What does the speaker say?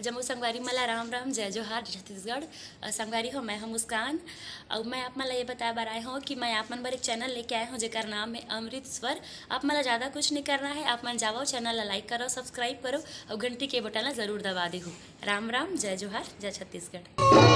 जम्मू संगवारी मला राम राम जय जोहार छत्तीसगढ़। संगवारी हो, मैं हूँ मुस्कान और मैं आप मला ये बताया बार आए हूँ कि मैं आप मन बर एक चैनल लेके आए हूँ जेकर नाम है अमृत स्वर। आप मला ज़्यादा कुछ नहीं करना है, आप मन जाओ चैनल ला लाइक करो, सब्सक्राइब करो और घंटी के बटन ला जरूर दबा दे हो। राम राम जय जोहार जय छत्तीसगढ़।